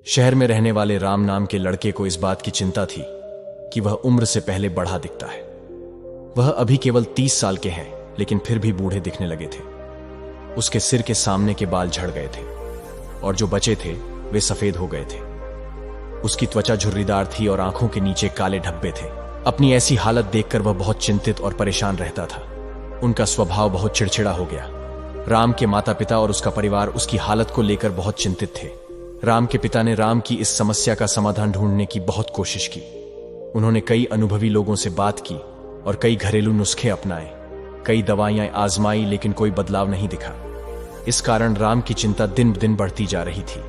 शहर में रहने वाले राम नाम के लड़के को इस बात की चिंता थी कि वह उम्र से पहले बढ़ा दिखता है। वह अभी केवल 30 साल के हैं, लेकिन फिर भी बूढ़े दिखने लगे थे। उसके सिर के सामने के बाल झड़ गए थे और जो बचे थे वे सफेद हो गए थे। उसकी त्वचा झुर्रीदार थी और आंखों के नीचे काले धब्बे थे। अपनी ऐसी हालत देखकर वह बहुत चिंतित और परेशान रहता था। उनका स्वभाव बहुत चिड़चिड़ा हो गया। राम के माता पिता और उसका परिवार उसकी हालत को लेकर बहुत चिंतित थे। राम के पिता ने राम की इस समस्या का समाधान ढूंढने की बहुत कोशिश की। उन्होंने कई अनुभवी लोगों से बात की और कई घरेलू नुस्खे अपनाए, कई दवाइयां आजमाई, लेकिन कोई बदलाव नहीं दिखा। इस कारण राम की चिंता दिन ब दिन बढ़ती जा रही थी।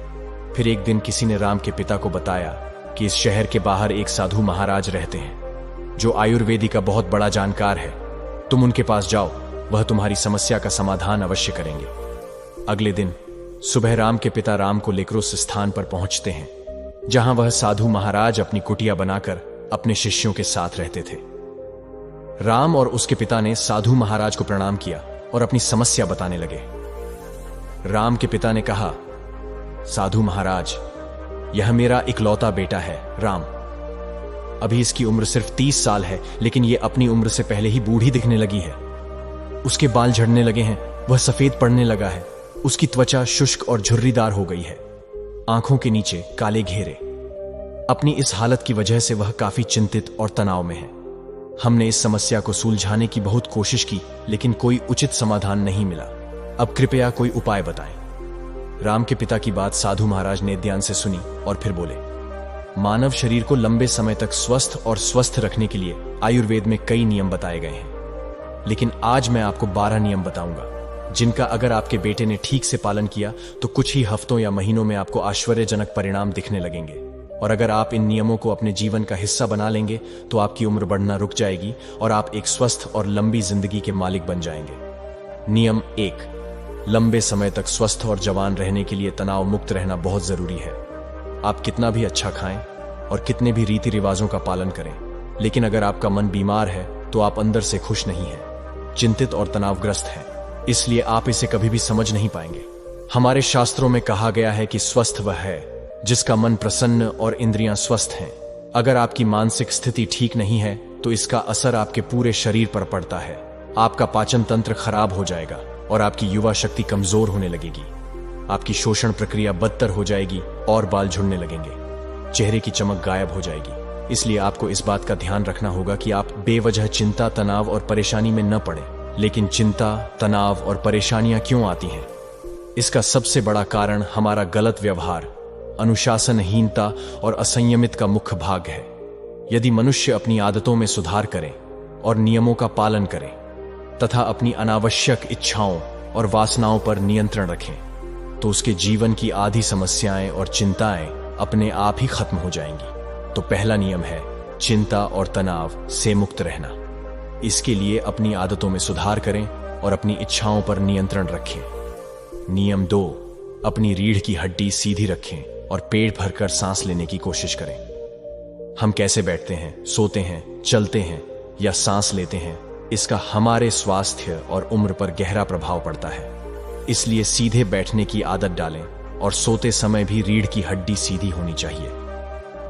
फिर एक दिन किसी ने राम के पिता को बताया कि इस शहर के बाहर एक साधु महाराज रहते हैं जो आयुर्वेदी का बहुत बड़ा जानकार है। तुम उनके पास जाओ, वह तुम्हारी समस्या का समाधान अवश्य करेंगे। अगले दिन सुबह राम के पिता राम को लेकर उस स्थान पर पहुंचते हैं जहां वह साधु महाराज अपनी कुटिया बनाकर अपने शिष्यों के साथ रहते थे। राम और उसके पिता ने साधु महाराज को प्रणाम किया और अपनी समस्या बताने लगे। राम के पिता ने कहा, साधु महाराज, यह मेरा इकलौता बेटा है राम। अभी इसकी उम्र सिर्फ 30 साल है, लेकिन यह अपनी उम्र से पहले ही बूढ़ी दिखने लगी है। उसके बाल झड़ने लगे हैं, वह सफेद पड़ने लगा है। उसकी त्वचा शुष्क और झुर्रीदार हो गई है, आंखों के नीचे काले घेरे। अपनी इस हालत की वजह से वह काफी चिंतित और तनाव में है। हमने इस समस्या को सुलझाने की बहुत कोशिश की, लेकिन कोई उचित समाधान नहीं मिला। अब कृपया कोई उपाय बताएं। राम के पिता की बात साधु महाराज ने ध्यान से सुनी और फिर बोले, मानव शरीर को लंबे समय तक स्वस्थ और स्वस्थ रखने के लिए आयुर्वेद में कई नियम बताए गए हैं, लेकिन आज मैं आपको 12 नियम बताऊंगा जिनका अगर आपके बेटे ने ठीक से पालन किया तो कुछ ही हफ्तों या महीनों में आपको आश्चर्यजनक परिणाम दिखने लगेंगे। और अगर आप इन नियमों को अपने जीवन का हिस्सा बना लेंगे तो आपकी उम्र बढ़ना रुक जाएगी और आप एक स्वस्थ और लंबी जिंदगी के मालिक बन जाएंगे। नियम 1, लंबे समय तक स्वस्थ और जवान रहने के लिए तनाव मुक्त रहना बहुत जरूरी है। आप कितना भी अच्छा खाएं और कितने भी रीति रिवाजों का पालन करें, लेकिन अगर आपका मन बीमार है तो आप अंदर से खुश नहीं हैं, चिंतित और तनावग्रस्त हैं। इसलिए आप इसे कभी भी समझ नहीं पाएंगे। हमारे शास्त्रों में कहा गया है कि स्वस्थ वह है जिसका मन प्रसन्न और इंद्रियां स्वस्थ हैं। अगर आपकी मानसिक स्थिति ठीक नहीं है तो इसका असर आपके पूरे शरीर पर पड़ता है। आपका पाचन तंत्र खराब हो जाएगा और आपकी युवा शक्ति कमजोर होने लगेगी। आपकी शोषण प्रक्रिया बदतर हो जाएगी और बाल झड़ने लगेंगे। चेहरे की चमक गायब हो जाएगी। इसलिए आपको इस बात का ध्यान रखना होगा कि आप बेवजह चिंता, तनाव और परेशानी में न पड़े। लेकिन चिंता, तनाव और परेशानियां क्यों आती हैं? इसका सबसे बड़ा कारण हमारा गलत व्यवहार, अनुशासनहीनता और असंयमित का मुख्य भाग है। यदि मनुष्य अपनी आदतों में सुधार करे और नियमों का पालन करे तथा अपनी अनावश्यक इच्छाओं और वासनाओं पर नियंत्रण रखें तो उसके जीवन की आधी समस्याएं और चिंताएं अपने आप ही खत्म हो जाएंगी। तो पहला नियम है चिंता और तनाव से मुक्त रहना। इसके लिए अपनी आदतों में सुधार करें और अपनी इच्छाओं पर नियंत्रण रखें। नियम 2, अपनी रीढ़ की हड्डी सीधी रखें और पेट भरकर सांस लेने की कोशिश करें। हम कैसे बैठते हैं, सोते हैं, चलते हैं या सांस लेते हैं, इसका हमारे स्वास्थ्य और उम्र पर गहरा प्रभाव पड़ता है। इसलिए सीधे बैठने की आदत डालें और सोते समय भी रीढ़ की हड्डी सीधी होनी चाहिए।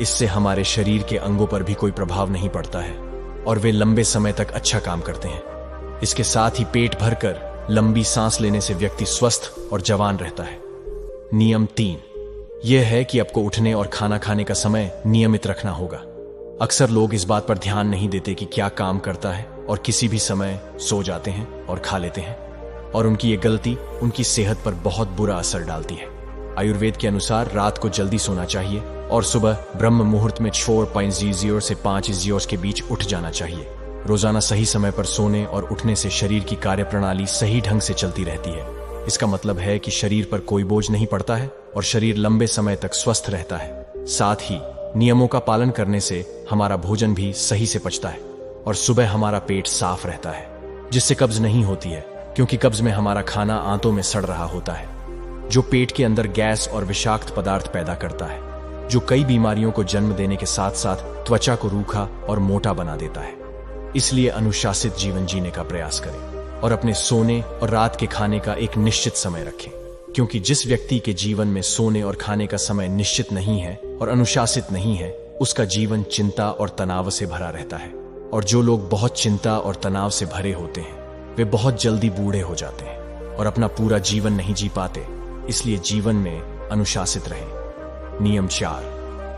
इससे हमारे शरीर के अंगों पर भी कोई प्रभाव नहीं पड़ता है और वे लंबे समय तक अच्छा काम करते हैं। इसके साथ ही पेट भरकर लंबी सांस लेने से व्यक्ति स्वस्थ और जवान रहता है। नियम 3 यह है कि आपको उठने और खाना खाने का समय नियमित रखना होगा। अक्सर लोग इस बात पर ध्यान नहीं देते कि क्या काम करता है और किसी भी समय सो जाते हैं और खा लेते हैं, और उनकी ये गलती उनकी सेहत पर बहुत बुरा असर डालती है। आयुर्वेद के अनुसार रात को जल्दी सोना चाहिए और सुबह ब्रह्म मुहूर्त में 4:00 से 5:00 के बीच उठ जाना चाहिए। रोजाना सही समय पर सोने और उठने से शरीर की कार्यप्रणाली सही ढंग से चलती रहती है। इसका मतलब है कि शरीर पर कोई बोझ नहीं पड़ता है और शरीर लंबे समय तक स्वस्थ रहता है। साथ ही नियमों का पालन करने से हमारा भोजन भी सही से पचता है और सुबह हमारा पेट साफ रहता है, जिससे कब्ज नहीं होती है, क्योंकि कब्ज में हमारा खाना आंतों में सड़ रहा होता है, जो पेट के अंदर गैस और विषाक्त पदार्थ पैदा करता है, जो कई बीमारियों को जन्म देने के साथ साथ त्वचा को रूखा और मोटा बना देता है। इसलिए अनुशासित जीवन जीने का प्रयास करें और अपने सोने और रात के खाने का एक निश्चित समय रखें। क्योंकि जिस व्यक्ति के जीवन में सोने और खाने का समय निश्चित नहीं है और अनुशासित नहीं है, उसका जीवन चिंता और तनाव से भरा रहता है। और जो लोग बहुत चिंता और तनाव से भरे होते हैं वे बहुत जल्दी बूढ़े हो जाते हैं और अपना पूरा जीवन नहीं जी पाते। इसलिए जीवन में अनुशासित रहें। नियम 4,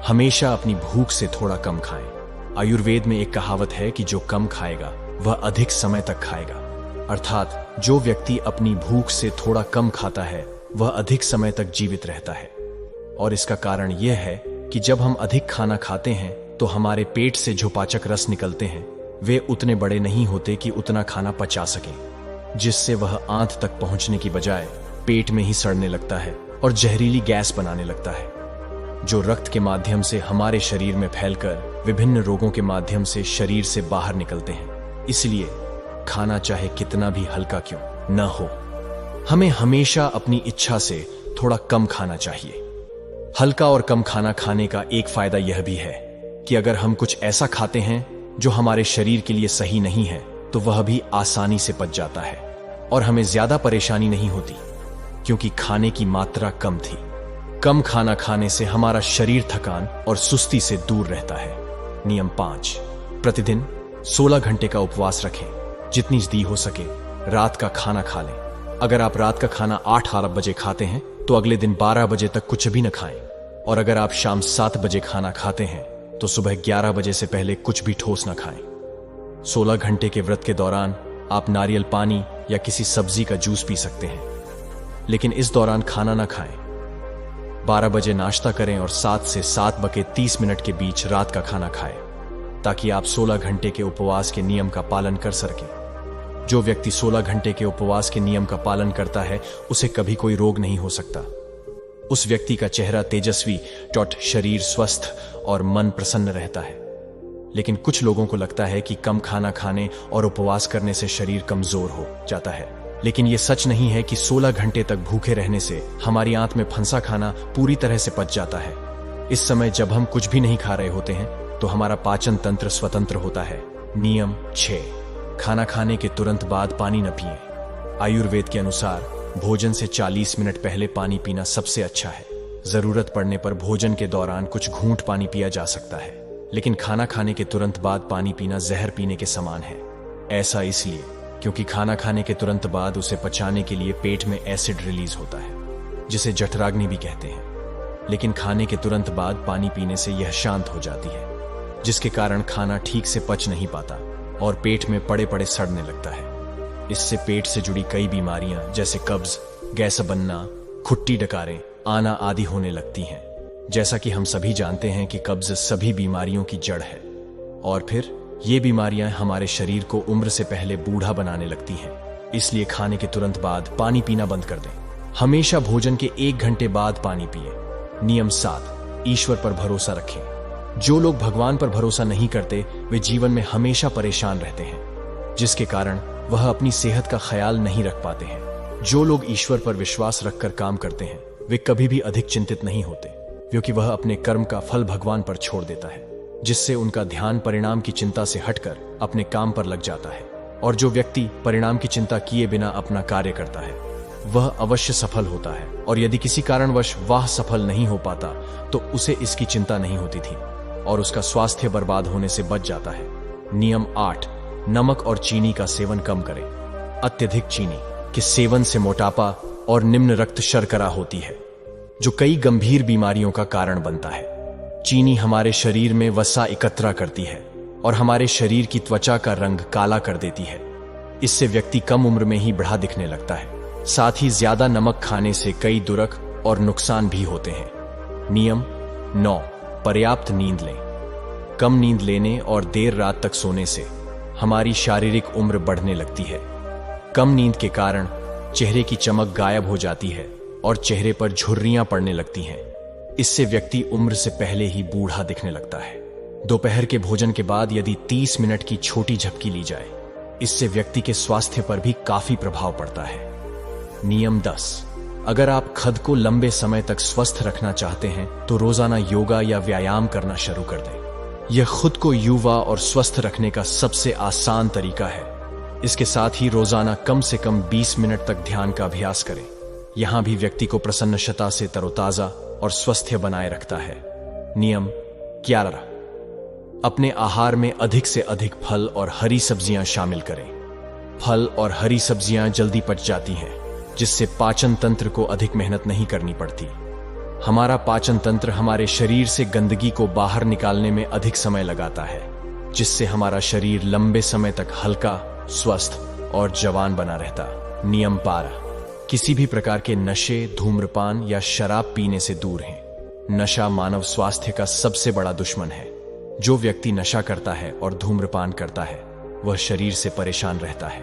हमेशा अपनी भूख से थोड़ा कम खाएं। आयुर्वेद में एक कहावत है कि जो कम खाएगा वह अधिक समय तक खाएगा। अर्थात जो व्यक्ति अपनी भूख से थोड़ा कम खाता है वह अधिक समय तक जीवित रहता है। और इसका कारण यह है कि जब हम अधिक खाना खाते हैं तो हमारे पेट से जो पाचक रस निकलते हैं वे उतने बड़े नहीं होते कि उतना खाना पचा सकें, जिससे वह आंत तक पहुंचने की बजाय पेट में ही सड़ने लगता है और जहरीली गैस बनाने लगता है, जो रक्त के माध्यम से हमारे शरीर में फैलकर विभिन्न रोगों के माध्यम से शरीर से बाहर निकलते हैं। इसलिए खाना चाहे कितना भी हल्का क्यों न हो, हमें हमेशा अपनी इच्छा से थोड़ा कम खाना चाहिए। हल्का और कम खाना खाने का एक फायदा यह भी है कि अगर हम कुछ ऐसा खाते हैं जो हमारे शरीर के लिए सही नहीं है तो वह भी आसानी से पच जाता है और हमें ज्यादा परेशानी नहीं होती, क्योंकि खाने की मात्रा कम थी। कम खाना खाने से हमारा शरीर थकान और सुस्ती से दूर रहता है। नियम 5, प्रतिदिन 16 घंटे का उपवास रखें। जितनी जल्दी हो सके रात का खाना खा लें। अगर आप रात का खाना 8-12 बजे खाते हैं तो अगले दिन 12 बजे तक कुछ भी न खाएं। और अगर आप शाम 7 बजे खाना खाते हैं तो सुबह 11 बजे से पहले कुछ भी ठोस न खाएं। 16 घंटे के व्रत के दौरान आप नारियल पानी या किसी सब्जी का जूस पी सकते हैं, लेकिन इस दौरान खाना न खाएं। 12 बजे नाश्ता करें और 7 से 7 बजे 30 मिनट के बीच रात का खाना खाएं, ताकि आप 16 घंटे के उपवास के नियम का पालन कर सकें। जो व्यक्ति 16 घंटे के उपवास के नियम का पालन करता है उसे कभी कोई रोग नहीं हो सकता। उस व्यक्ति का चेहरा तेजस्वी, शरीर स्वस्थ और मन प्रसन्न रहता है। लेकिन कुछ लोगों को लगता है कि कम खाना खाने और उपवास करने से शरीर कमजोर हो जाता है, लेकिन यह सच नहीं है कि 16 घंटे तक भूखे रहने से हमारी आंत में फंसा खाना पूरी तरह से पच जाता है। इस समय जब हम कुछ भी नहीं खा रहे होते हैं तो हमारा पाचन तंत्र स्वतंत्र होता है। नियम 6, खाना खाने के तुरंत बाद पानी न पिएं। आयुर्वेद के अनुसार भोजन से 40 मिनट पहले पानी पीना सबसे अच्छा है। जरूरत पड़ने पर भोजन के दौरान कुछ घूंट पानी पिया जा सकता है, लेकिन खाना खाने के तुरंत बाद पानी पीना जहर पीने के समान है। ऐसा इसलिए क्योंकि खाना खाने के तुरंत बाद उसे पचाने के लिए पेट में एसिड रिलीज होता है, जिसे जठराग्नि भी कहते हैं। लेकिन खाने के तुरंत बाद पानी पीने से यह शांत हो जाती है, जिसके कारण खाना ठीक से पच नहीं पाता और पेट में पड़े पड़े सड़ने लगता है। इससे पेट से जुड़ी कई बीमारियां जैसे कब्ज, गैस बनना, खुट्टी डकारें आना आदि होने लगती हैं। जैसा कि हम सभी जानते हैं कि कब्ज सभी बीमारियों की जड़ है, और फिर ये बीमारियां हमारे शरीर को उम्र से पहले बूढ़ा बनाने लगती हैं। इसलिए खाने के तुरंत बाद पानी पीना बंद कर दें। हमेशा भोजन के 1 घंटे बाद पानी पिए। नियम 7, ईश्वर पर भरोसा रखें। जो लोग भगवान पर भरोसा नहीं करते वे जीवन में हमेशा परेशान रहते हैं, जिसके कारण वह अपनी सेहत का ख्याल नहीं रख पाते हैं। जो लोग ईश्वर पर विश्वास रखकर काम करते हैं वे कभी भी अधिक चिंतित नहीं होते, क्योंकि वह अपने कर्म का फल भगवान पर छोड़ देता है, जिससे उनका ध्यान परिणाम की चिंता से हटकर अपने काम पर लग जाता है। और जो व्यक्ति परिणाम की चिंता किए बिना अपना कार्य करता है वह अवश्य सफल होता है, और यदि किसी कारणवश वह सफल नहीं हो पाता तो उसे इसकी चिंता नहीं होती थी और उसका स्वास्थ्य बर्बाद होने से बच जाता है। नियम 8, नमक और चीनी का सेवन कम करें। अत्यधिक चीनी के सेवन से मोटापा और निम्न रक्त शर्करा होती है, जो कई गंभीर बीमारियों का कारण बनता है। चीनी हमारे शरीर में वसा एकत्र करती है और हमारे शरीर की त्वचा का रंग काला कर देती है। इससे व्यक्ति कम उम्र में ही बूढ़ा दिखने लगता है। साथ ही ज्यादा नमक खाने से कई दुर्ग और नुकसान भी होते हैं। नियम 9, पर्याप्त नींद लें। कम नींद लेने और देर रात तक सोने से हमारी शारीरिक उम्र बढ़ने लगती है। कम नींद के कारण चेहरे की चमक गायब हो जाती है और चेहरे पर झुर्रियां पड़ने लगती हैं। इससे व्यक्ति उम्र से पहले ही बूढ़ा दिखने लगता है। दोपहर के भोजन के बाद यदि 30 मिनट की छोटी झपकी ली जाए, इससे व्यक्ति के स्वास्थ्य पर भी काफी प्रभाव पड़ता है। नियम 10, अगर आप खुद को लंबे समय तक स्वस्थ रखना चाहते हैं तो रोजाना योगा या व्यायाम करना शुरू कर दें। यह खुद को युवा और स्वस्थ रखने का सबसे आसान तरीका है। इसके साथ ही रोजाना कम से कम 20 मिनट तक ध्यान का अभ्यास करें। यहां भी व्यक्ति को प्रसन्नता से तरोताजा और स्वस्थ बनाए रखता है। नियम 11, अपने आहार में अधिक से अधिक फल और हरी सब्जियां शामिल करें। फल और हरी सब्जियां जल्दी पच जाती हैं, जिससे पाचन तंत्र को अधिक मेहनत नहीं करनी पड़ती। हमारा पाचन तंत्र हमारे शरीर से गंदगी को बाहर निकालने में अधिक समय लगाता है, जिससे हमारा शरीर लंबे समय तक हल्का, स्वस्थ और जवान बना रहता। नियम 12, किसी भी प्रकार के नशे, धूम्रपान या शराब पीने से दूर हैं। नशा मानव स्वास्थ्य का सबसे बड़ा दुश्मन है। जो व्यक्ति नशा करता है और धूम्रपान करता है, वह शरीर से परेशान रहता है,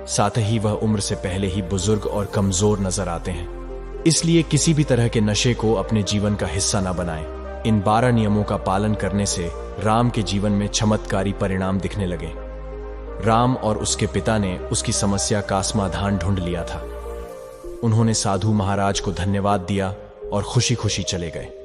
साथ ही वह उम्र से पहले ही बुजुर्ग और कमजोर नजर आते हैं। इसलिए किसी भी तरह के नशे को अपने जीवन का हिस्सा न बनाएं। इन 12 नियमों का पालन करने से राम के जीवन में चमत्कारी परिणाम दिखने लगे। राम और उसके पिता ने उसकी समस्या का समाधान ढूंढ लिया था। उन्होंने साधु महाराज को धन्यवाद दिया और खुशी खुशी चले गए।